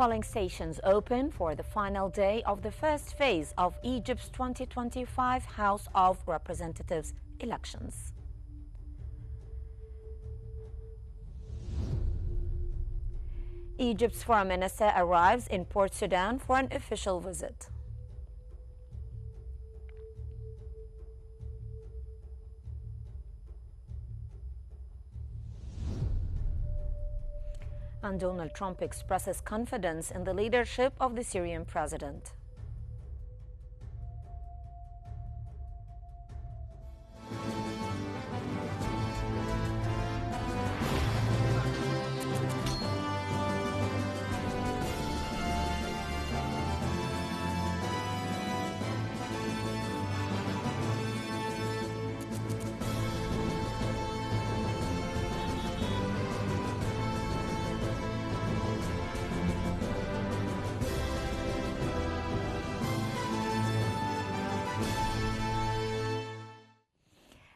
Polling stations open for the final day of the first phase of Egypt's 2025 House of Representatives elections. Egypt's foreign minister arrives in Port Sudan for an official visit. And Donald Trump expresses confidence in the leadership of the Syrian president.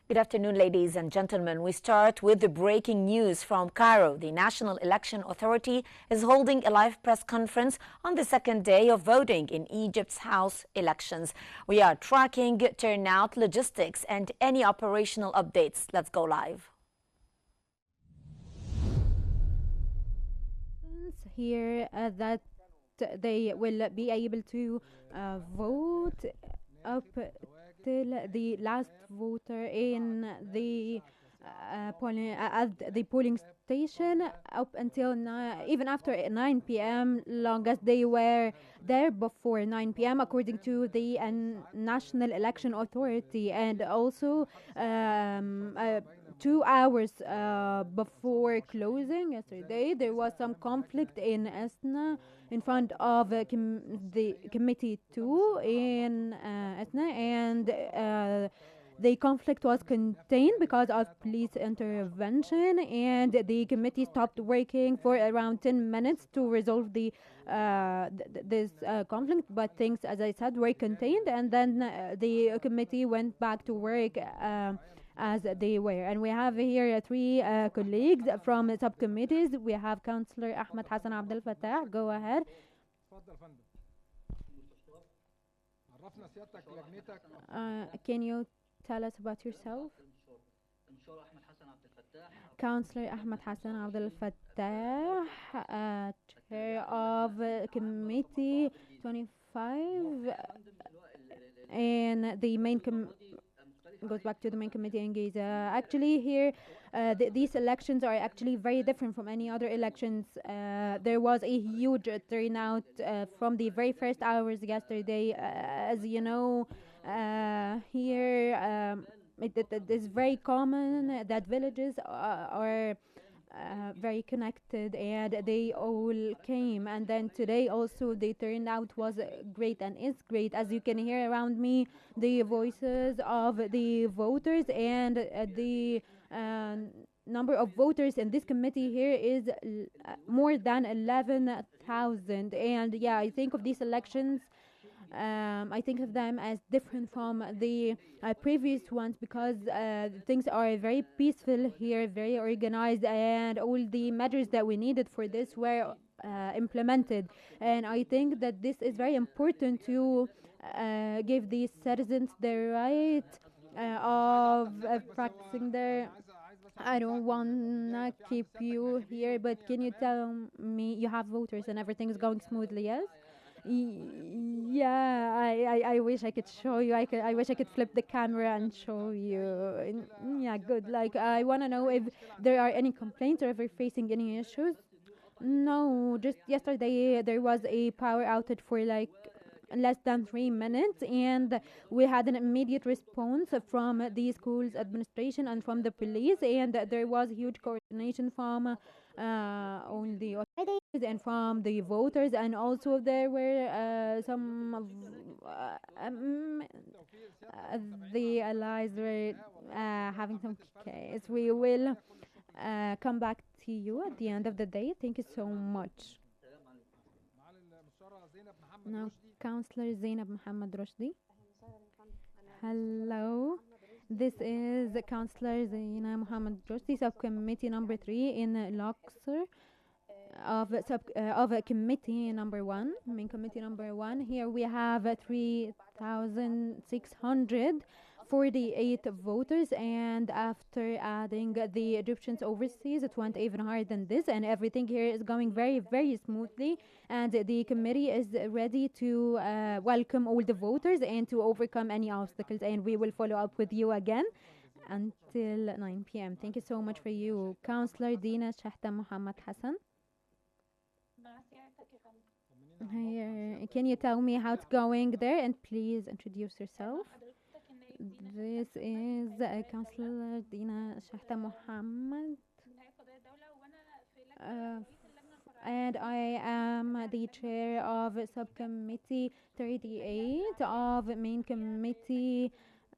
Good afternoon, ladies and gentlemen. We start with the breaking news from Cairo. The National Election Authority is holding a live press conference on the second day of voting in Egypt's House elections. We are tracking turnout, logistics, and any operational updates. Let's go live. Here that they will be able to vote up till the last voter in the polling station up until even after 9 p.m. long as they were there before 9 p.m. according to the National Election Authority, and also 2 hours before closing yesterday there was some conflict in Esna in front of the committee 2 in Esna, and the conflict was contained because of police intervention, and the committee stopped working for around 10 minutes to resolve this conflict, but things, as I said, were contained, and then the committee went back to work as they were. And we have here 3 colleagues from subcommittees. We have Councillor Ahmed Hassan Abdel Fattah. Go ahead. Can you tell us about yourself? Councillor Ahmed Hassan Abdel Fattah, chair of Committee 25, and the main goes back to the main committee in Giza. Actually here these elections are actually very different from any other elections. There was a huge turnout from the very first hours yesterday. As you know, here it is very common that villages are very connected, and they all came, and then today also the turnout was great and is great. As you can hear around me, the voices of the voters, and the number of voters in this committee here is more than 11,000. And yeah, I think of these elections, I think of them as different from the previous ones because things are very peaceful here, very organized, and all the measures that we needed for this were implemented. And I think that this is very important to give these citizens the right of practicing their... I don't want to keep you here, but can you tell me you have voters and everything is going smoothly, yes? Yeah, I wish I could show you. I wish I could flip the camera and show you. Yeah, good. Like, I want to know if there are any complaints or if you're facing any issues. No, just yesterday there was a power outage for like less than 3 minutes, and we had an immediate response from the school's administration and from the police, and there was huge coordination from all the authorities and from the voters, and also there were some of the allies were having some case. We will come back to you at the end of the day. Thank you so much. Now, Councillor Zainab Mohammed Rushdie. Hello. This is Councillor Zainab Mohammed Rushdie, subcommittee number 3 in Luxor. committee number one, main committee number one. Here we have 3,648 voters, and after adding the Egyptians overseas, it went even higher than this, and everything here is going very, very smoothly. And the committee is ready to welcome all the voters and to overcome any obstacles. And we will follow up with you again until 9 p.m. Thank you so much for you, Councillor Dina Shahta Muhammad Hassan. Here, can you tell me how it's going there, and please introduce yourself? This is Councillor Dina Shahta Muhammad, and I am the chair of subcommittee 38 of main committee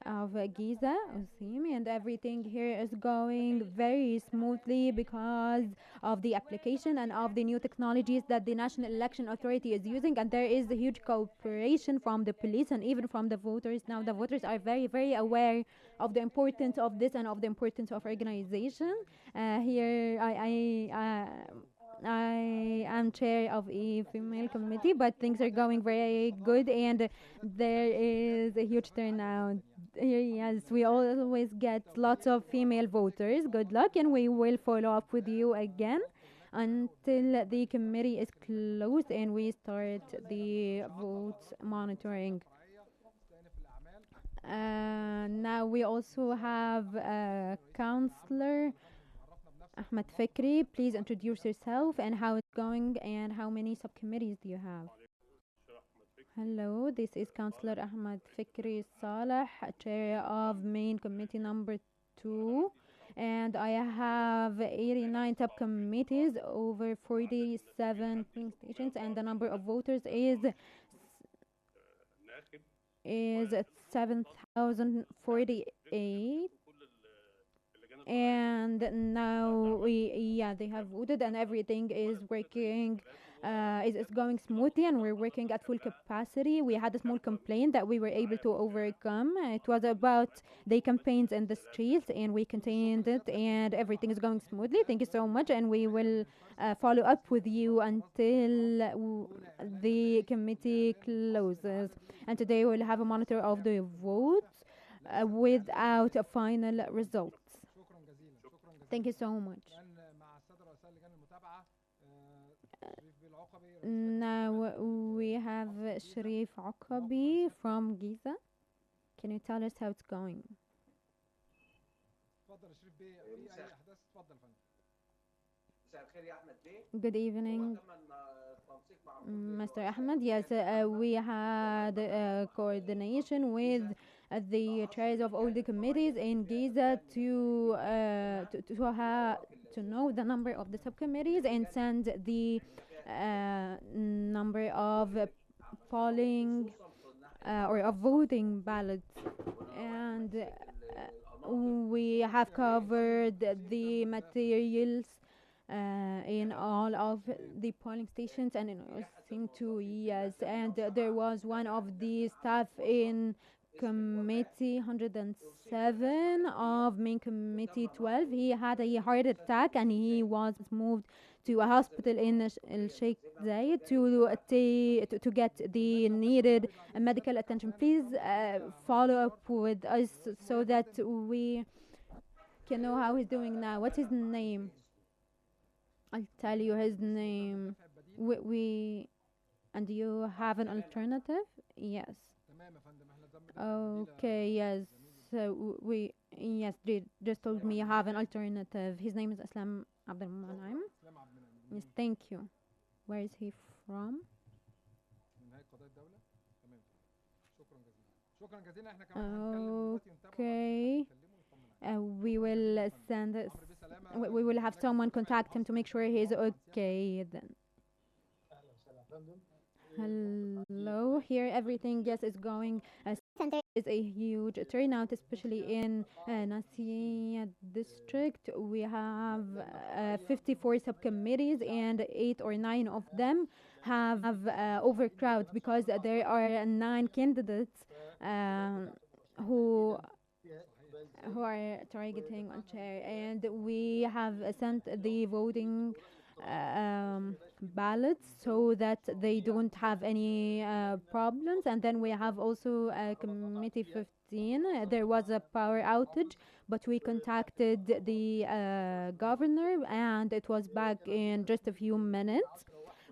of Giza, Usimi, and everything here is going very smoothly because of the application and of the new technologies that the National Election Authority is using, and there is a huge cooperation from the police and even from the voters. Now the voters are very, very aware of the importance of this and of the importance of organization. Here I am chair of a female committee, but things are going very good, and there is a huge turnout. Yes, we always get lots of female voters. Good luck, and we will follow up with you again until the committee is closed and we start the vote monitoring. Now we also have Councillor Ahmed Fikri. Please introduce yourself and how it's going and how many subcommittees do you have? Hello, this is Councillor Ahmed Fikri Saleh, chair of main committee number 2, and I have 89 subcommittees, over 47 polling stations, and the number of voters is 7,048. And now they have voted and everything is working, is going smoothly, and we're working at full capacity. We had a small complaint that we were able to overcome. It was about the campaigns in the streets, and we contained it, and everything is going smoothly. Thank you so much, and we will follow up with you until the committee closes. And today we'll have a monitor of the votes without a final result. Thank you so much. Now we have Sharif Aqabi from Giza. Can you tell us how it's going? Good evening, Mr. Ahmed. Yes, we had coordination with the chairs of all the committees in Giza to know the number of the subcommittees and send the number of polling or of voting ballots, and we have covered the materials in all of the polling stations and in Osing too. Yes, and there was one of the staff in committee 107 of main committee 12. He had a heart attack and he was moved to a hospital in El Sheikh Zayed to get the needed medical attention. Please follow up with us so that we can know how he's doing now. What's his name? I'll tell you his name. And you have an alternative? Yes. Okay, yes. They just told me you have an alternative. His name is Islam Abdul Munaim. Yes, thank you. Where is he from? Okay. We will send this. We will have someone contact him to make sure he's okay then. Hello, here everything is going. There is a huge turnout, especially in Nasiriyah district. We have 54 subcommittees, and 8 or 9 of them have overcrowd because there are 9 candidates who are targeting on chair, and we have sent the voting ballots so that they don't have any problems. And then we have also committee 15. There was a power outage, but we contacted the governor and it was back in just a few minutes.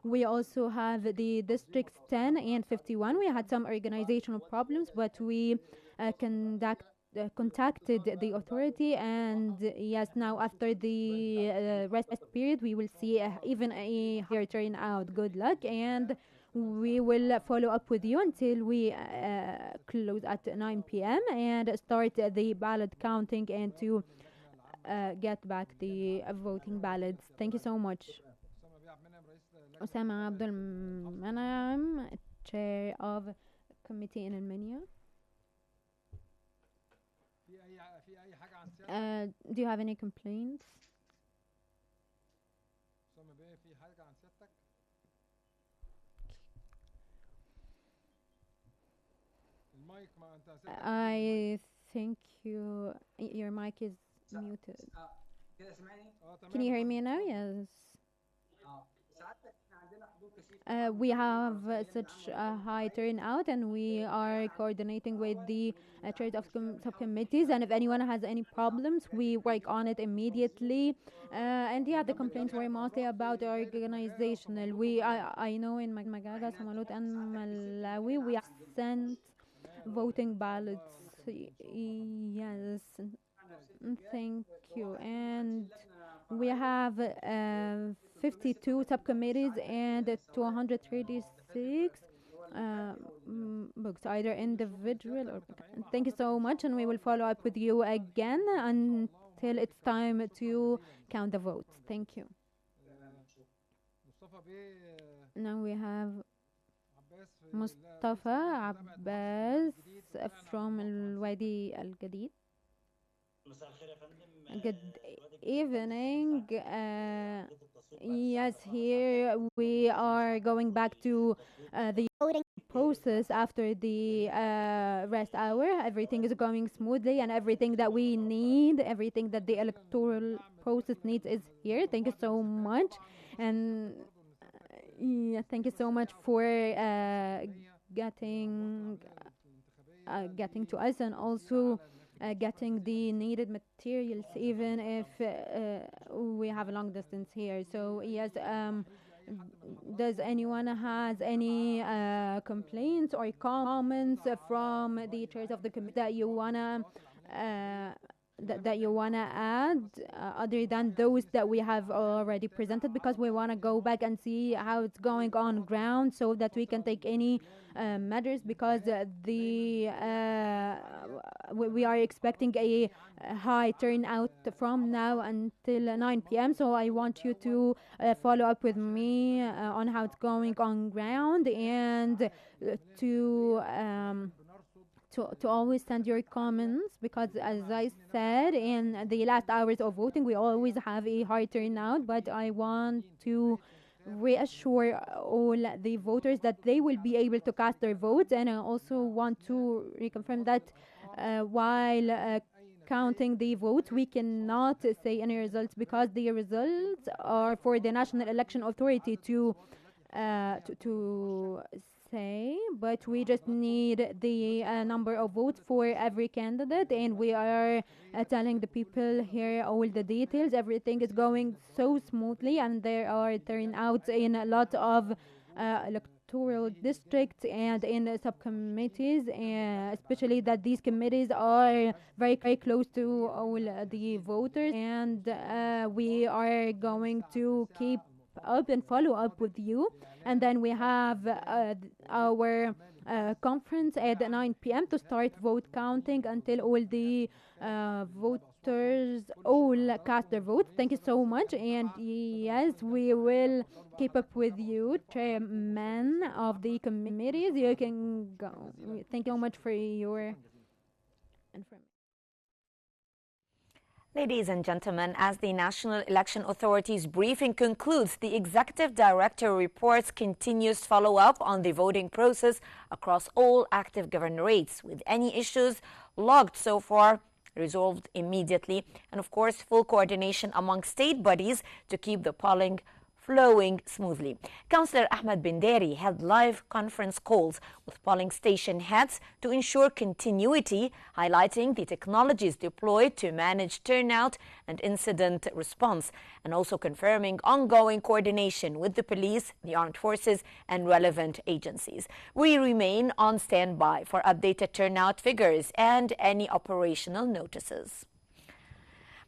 We also have the districts 10 and 51. We had some organizational problems, but we contacted the authority, and yes, now after the rest period, we will see even a higher turnout. Good luck, and we will follow up with you until we close at 9 p.m. and start the ballot counting and to get back the voting ballots. Thank you so much. Osama Abdul Manam, chair of committee in Armenia. Do you have any complaints? I think your mic is muted. Can you hear me now? Yes. We have such a high turnout, and we are coordinating with the chairs of subcommittees, and if anyone has any problems, we work on it immediately. And yeah, the complaints were mostly about organizational. I know in Magaga, Somalut, and Malawi, we have sent voting ballots. Yes, thank you. And we have 52 subcommittees and 236 books, either individual or. Thank you so much, and we will follow up with you again until it's time to count the votes. Thank you. Now we have Mustafa Abbas from Al-Wadi Al-Gadid. Good evening. Yes, here we are going back to the voting process after the rest hour. Everything is going smoothly, and everything that we need, everything that the electoral process needs is here. Thank you so much. And yeah, thank you so much for getting to us, and also getting the needed materials, even if we have a long distance here. So yes, does anyone has any complaints or comments from the chairs of the committee that you wanna add, other than those that we have already presented, because we want to go back and see how it's going on ground so that we can take any measures, because we are expecting a high turnout from now until 9 p.m. So I want you to follow up with me on how it's going on ground, and to always send your comments, because as I said, in the last hours of voting we always have a high turnout, but I want to reassure all the voters that they will be able to cast their votes. And I also want to reconfirm that while counting the votes, we cannot say any results, because the results are for the National Election Authority to say, but we just need the number of votes for every candidate, and we are telling the people here all the details. Everything is going so smoothly, and there are turnouts in a lot of electoral districts and in subcommittees, especially that these committees are very, very close to all the voters, and we are going to keep up and follow up with you. And then we have our conference at 9 p.m. to start vote counting until all the voters all cast their votes. Thank you so much, and yes, we will keep up with you, chairman of the committees. You can go. Thank you so much for your information. Ladies and gentlemen, as the National Election Authority's briefing concludes, the Executive Director reports continuous follow-up on the voting process across all active governorates, with any issues logged so far resolved immediately, and of course full coordination among state bodies to keep the polling flowing smoothly. Councillor Ahmed Binderi held live conference calls with polling station heads to ensure continuity, highlighting the technologies deployed to manage turnout and incident response, and also confirming ongoing coordination with the police, the armed forces, and relevant agencies. We remain on standby for updated turnout figures and any operational notices.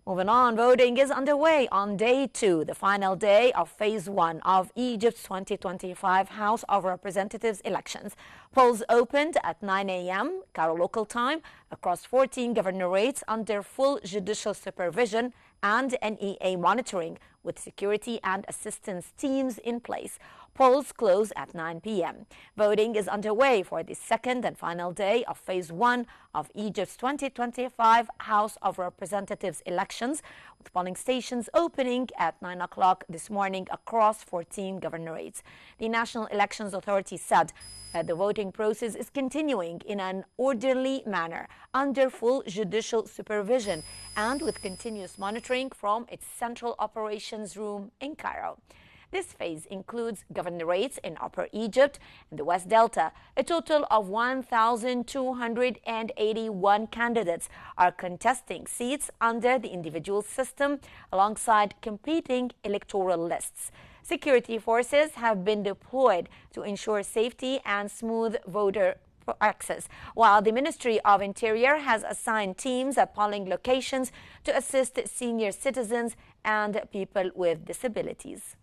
Moving on, voting is underway on day 2, the final day of phase 1 of Egypt's 2025 House of Representatives elections. Polls opened at 9 a.m. Cairo local time across 14 governorates under full judicial supervision and NEA monitoring, with security and assistance teams in place. Polls close at 9 p.m. Voting is underway for the second and final day of phase 1 of Egypt's 2025 House of Representatives elections, with polling stations opening at 9 o'clock this morning across 14 governorates. The National Elections Authority said the voting process is continuing in an orderly manner under full judicial supervision and with continuous monitoring from its central operations room in Cairo. This phase includes governorates in Upper Egypt and the West Delta. A total of 1,281 candidates are contesting seats under the individual system alongside competing electoral lists. Security forces have been deployed to ensure safety and smooth voter access, while the Ministry of Interior has assigned teams at polling locations to assist senior citizens and people with disabilities.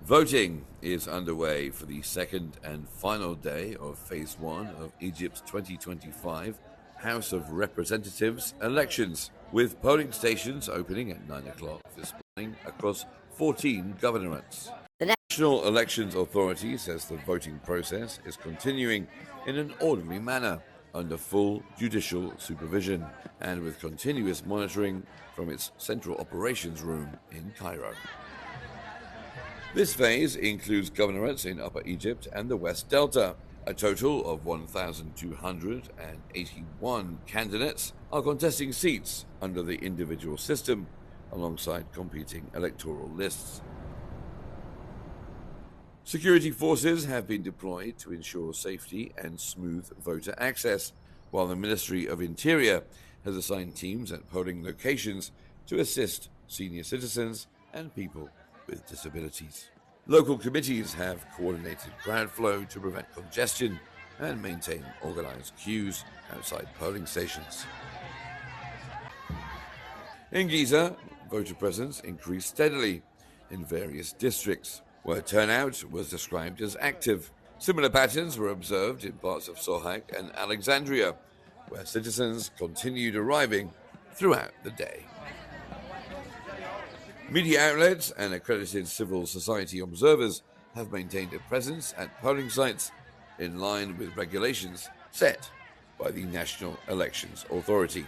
Voting is underway for the second and final day of phase 1 of Egypt's 2025 House of Representatives elections, with polling stations opening at 9 o'clock this morning across 14 governorates. The National Elections Authority says the voting process is continuing in an orderly manner under full judicial supervision and with continuous monitoring from its central operations room in Cairo. This phase includes governorates in Upper Egypt and the West Delta. A total of 1,281 candidates are contesting seats under the individual system alongside competing electoral lists. Security forces have been deployed to ensure safety and smooth voter access, while the Ministry of Interior has assigned teams at polling locations to assist senior citizens and people with disabilities. Local committees have coordinated crowd flow to prevent congestion and maintain organized queues outside polling stations. In Giza, voter presence increased steadily in various districts, where turnout was described as active. Similar patterns were observed in parts of Sohag and Alexandria, where citizens continued arriving throughout the day. Media outlets and accredited civil society observers have maintained a presence at polling sites in line with regulations set by the National Elections Authority.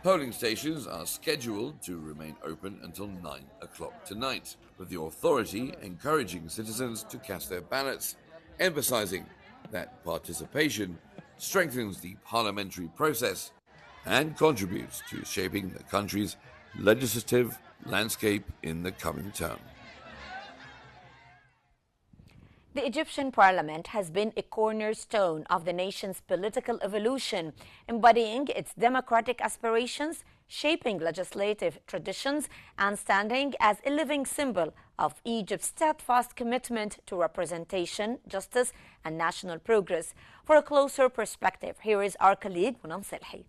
Polling stations are scheduled to remain open until 9 o'clock tonight, with the authority encouraging citizens to cast their ballots, emphasizing that participation strengthens the parliamentary process and contributes to shaping the country's legislative landscape in the coming term. The Egyptian parliament has been a cornerstone of the nation's political evolution, embodying its democratic aspirations, shaping legislative traditions, and standing as a living symbol of Egypt's steadfast commitment to representation, justice, and national progress. For a closer perspective, here is our colleague, Munam Selhi.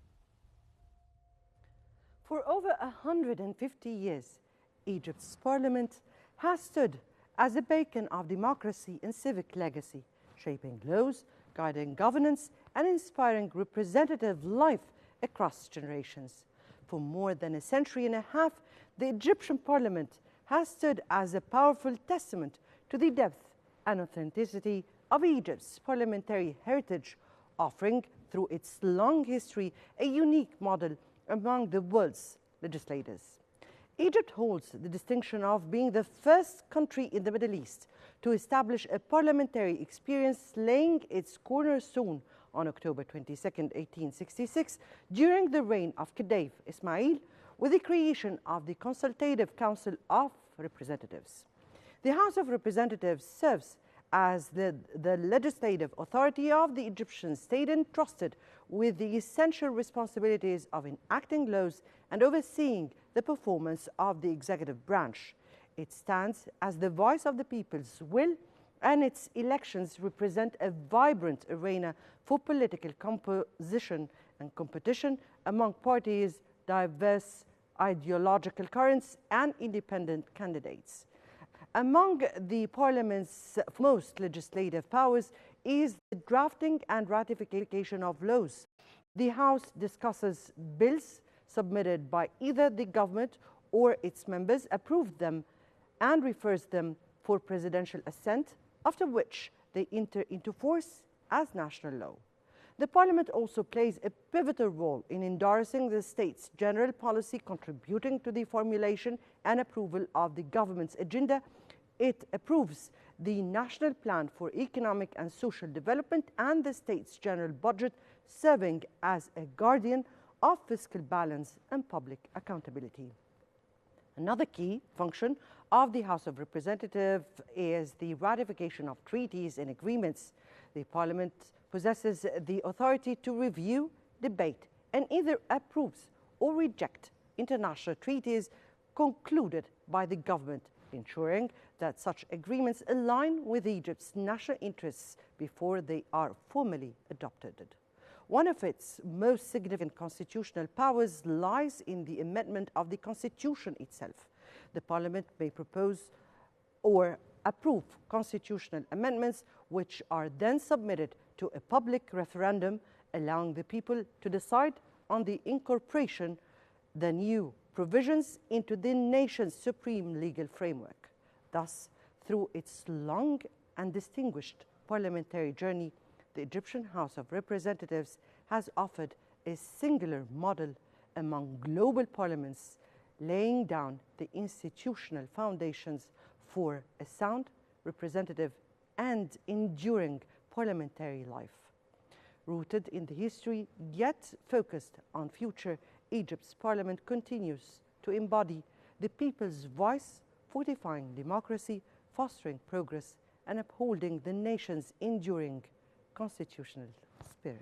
For over 150 years, Egypt's parliament has stood as a beacon of democracy and civic legacy, shaping laws, guiding governance, and inspiring representative life across generations. For more than a century and a half, the Egyptian parliament has stood as a powerful testament to the depth and authenticity of Egypt's parliamentary heritage, offering, through its long history, a unique model among the world's legislators. Egypt holds the distinction of being the first country in the Middle East to establish a parliamentary experience, laying its cornerstone on October 22, 1866, during the reign of Khedive Ismail, with the creation of the Consultative Council of Representatives. The House of Representatives serves as the legislative authority of the Egyptian state, entrusted with the essential responsibilities of enacting laws and overseeing the performance of the executive branch. It stands as the voice of the people's will, and its elections represent a vibrant arena for political composition and competition among parties, diverse ideological currents, and independent candidates. Among the Parliament's most legislative powers is the drafting and ratification of laws. The House discusses bills submitted by either the government or its members, approves them, and refers them for presidential assent, after which they enter into force as national law. The Parliament also plays a pivotal role in endorsing the state's general policy, contributing to the formulation and approval of the government's agenda. It approves the National Plan for Economic and Social Development and the state's general budget, serving as a guardian of fiscal balance and public accountability. Another key function of the House of Representatives is the ratification of treaties and agreements. The Parliament possesses the authority to review, debate, and either approves or reject international treaties concluded by the government, ensuring that such agreements align with Egypt's national interests before they are formally adopted. One of its most significant constitutional powers lies in the amendment of the Constitution itself. The Parliament may propose or approve constitutional amendments, which are then submitted to a public referendum, allowing the people to decide on the incorporation the new provisions into the nation's supreme legal framework. Thus, through its long and distinguished parliamentary journey, the Egyptian House of Representatives has offered a singular model among global parliaments, laying down the institutional foundations for a sound, representative, and enduring parliamentary life. Rooted in the history, yet focused on future, Egypt's parliament continues to embody the people's voice, fortifying democracy, fostering progress, and upholding the nation's enduring constitutional spirit.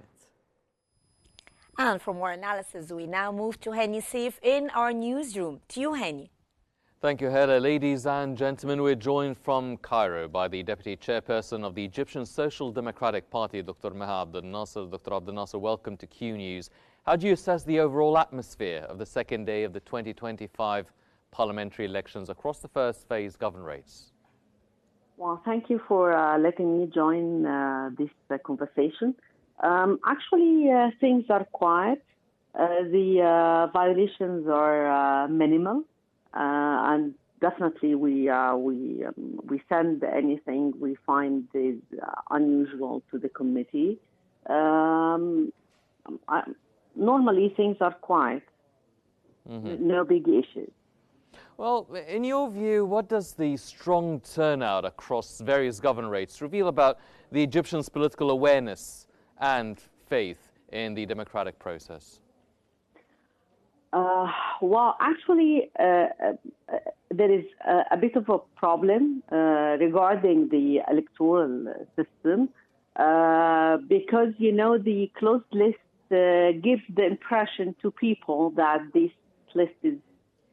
And for more analysis, we now move to Hani Saif in our newsroom. To you, Hani. Thank you, Hela. Ladies and gentlemen, we're joined from Cairo by the Deputy Chairperson of the Egyptian Social Democratic Party, Dr. Maha Abdel Nasser. Dr. Abdel Nasser, welcome to Qnews. How do you assess the overall atmosphere of the second day of the 2025 parliamentary elections across the first phase governorates? Well, thank you for letting me join this conversation. Actually, things are quiet. The violations are minimal. And definitely, we send anything we find is unusual to the committee. Normally, things are quiet. No big issues. Well, in your view, what does the strong turnout across various governorates reveal about the Egyptians' political awareness and faith in the democratic process? Well, actually, there is a bit of a problem regarding the electoral system because, you know, the closed list gives the impression to people that this list is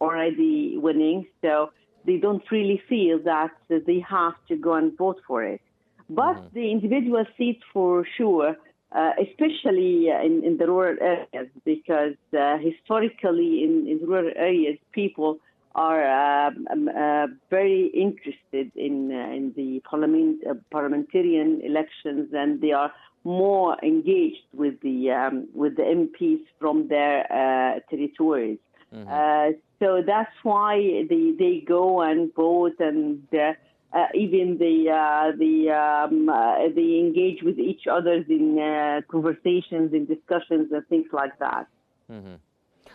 already winning, so they don't really feel that they have to go and vote for it. But the individual seats, for sure, especially in the rural areas, because historically in rural areas, people are very interested in the parliamentarian elections, and they are more engaged with the MPs from their territories. So that's why they go and vote, and even they engage with each other in conversations, in discussions, and things like that.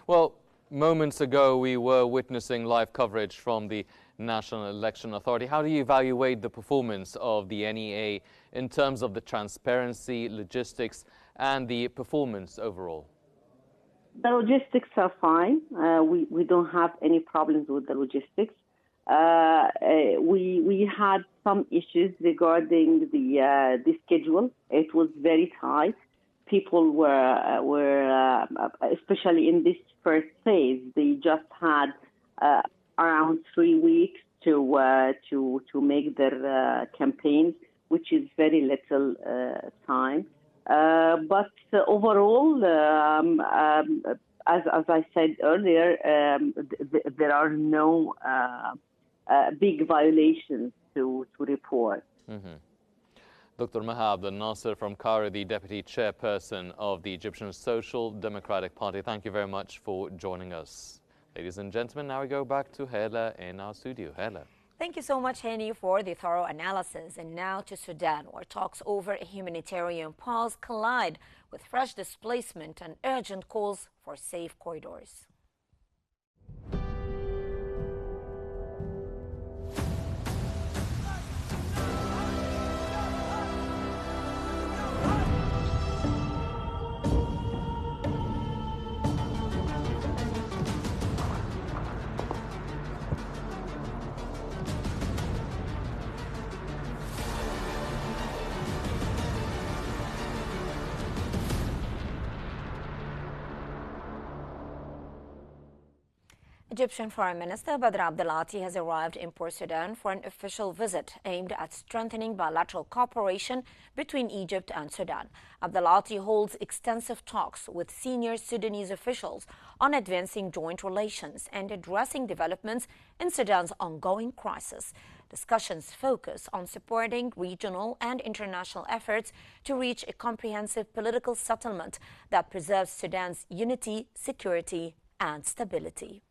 Well, moments ago we were witnessing live coverage from the National Election Authority. How do you evaluate the performance of the NEA in terms of the transparency, logistics, and the performance overall? The logistics are fine. We don't have any problems with the logistics. We had some issues regarding the schedule. It was very tight. People were especially in this first phase. They just had around 3 weeks to make their campaigns, which is very little time. But overall, as I said earlier, there are no big violations to report. Mm-hmm. Dr. Maha Abdel Nasser from Cairo, the Deputy Chairperson of the Egyptian Social Democratic Party. Thank you very much for joining us. Ladies and gentlemen, now we go back to Hela in our studio. Hela. Thank you so much, Hani, for the thorough analysis. And now to Sudan, where talks over a humanitarian pause collide with fresh displacement and urgent calls for safe corridors. Egyptian Foreign Minister Badr Abdelati has arrived in Port Sudan for an official visit aimed at strengthening bilateral cooperation between Egypt and Sudan. Abdelati holds extensive talks with senior Sudanese officials on advancing joint relations and addressing developments in Sudan's ongoing crisis. Discussions focus on supporting regional and international efforts to reach a comprehensive political settlement that preserves Sudan's unity, security, and stability.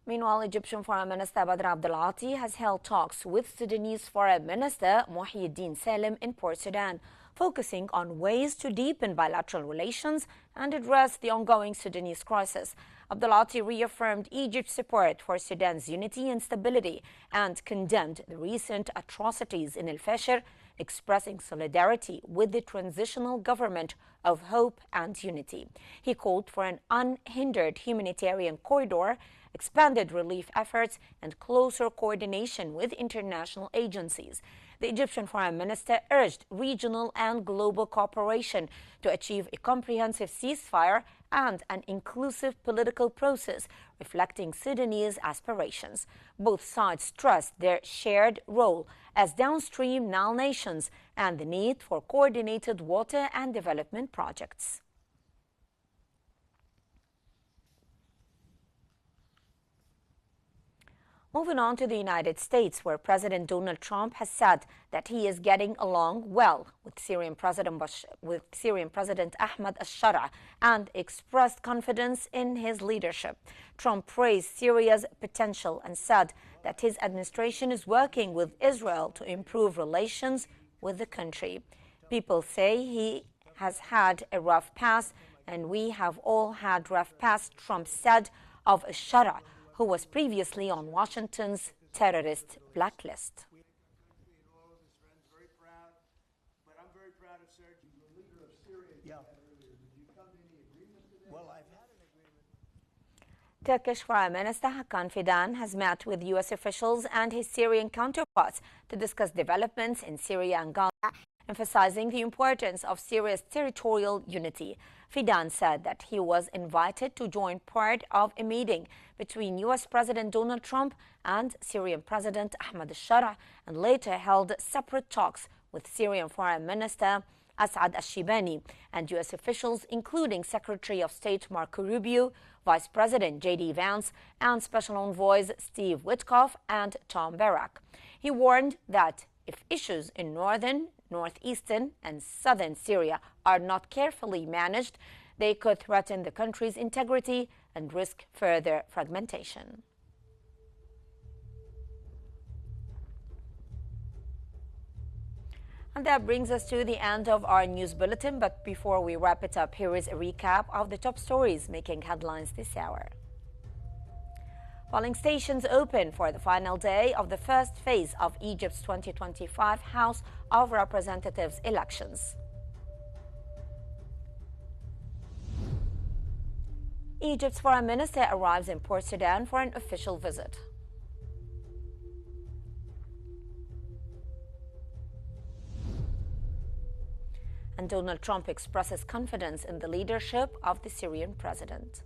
Meanwhile, Egyptian Foreign Minister Badr Abdelati has held talks with Sudanese Foreign Minister Muhyiddin Salim in Port Sudan, focusing on ways to deepen bilateral relations and address the ongoing Sudanese crisis. Abdelati reaffirmed Egypt's support for Sudan's unity and stability and condemned the recent atrocities in El Fasher, expressing solidarity with the transitional government of hope and unity. He called for an unhindered humanitarian corridor, expanded relief efforts, and closer coordination with international agencies. The Egyptian Foreign Minister urged regional and global cooperation to achieve a comprehensive ceasefire and an inclusive political process reflecting Sudanese aspirations. Both sides stressed their shared role as downstream Nile nations and the need for coordinated water and development projects. Moving on to the United States, where President Donald Trump has said that he is getting along well with Syrian President Ahmed al-Shara and expressed confidence in his leadership. Trump praised Syria's potential and said that his administration is working with Israel to improve relations with the country. People say he has had a rough past, and we have all had rough pasts, Trump said of al-Shara, who was previously on Washington's terrorist blacklist. Turkish Foreign Minister Hakan Fidan has met with U.S. officials and his Syrian counterparts to discuss developments in Syria and Gaza, emphasizing the importance of Syria's territorial unity. Fidan said that he was invited to join part of a meeting between U.S. President Donald Trump and Syrian President Ahmed al-Shara, and later held separate talks with Syrian Foreign Minister Asad al-Shibani and U.S. officials, including Secretary of State Marco Rubio, Vice President J.D. Vance, and Special Envoys Steve Witkoff and Tom Barrack. He warned that if issues in northern, northeastern, and southern Syria are not carefully managed, they could threaten the country's integrity and risk further fragmentation. And that brings us to the end of our news bulletin. But before we wrap it up, here is a recap of the top stories making headlines this hour. Polling stations open for the final day of the first phase of Egypt's 2025 House of Representatives elections. Egypt's foreign minister arrives in Port Sudan for an official visit. And Donald Trump expresses confidence in the leadership of the Syrian president.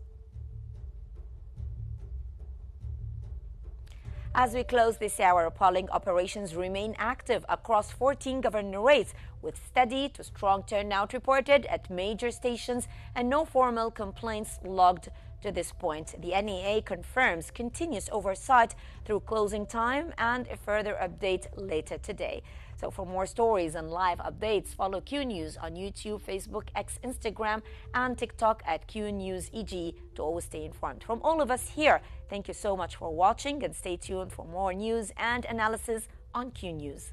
As we close this hour, polling operations remain active across 14 governorates, with steady to strong turnout reported at major stations and no formal complaints logged to this point. The NEA confirms continuous oversight through closing time and a further update later today. So for more stories and live updates, follow Q News on YouTube, Facebook, X, Instagram, and TikTok at QNewsEG to always stay informed. From all of us here, thank you so much for watching and stay tuned for more news and analysis on Q News.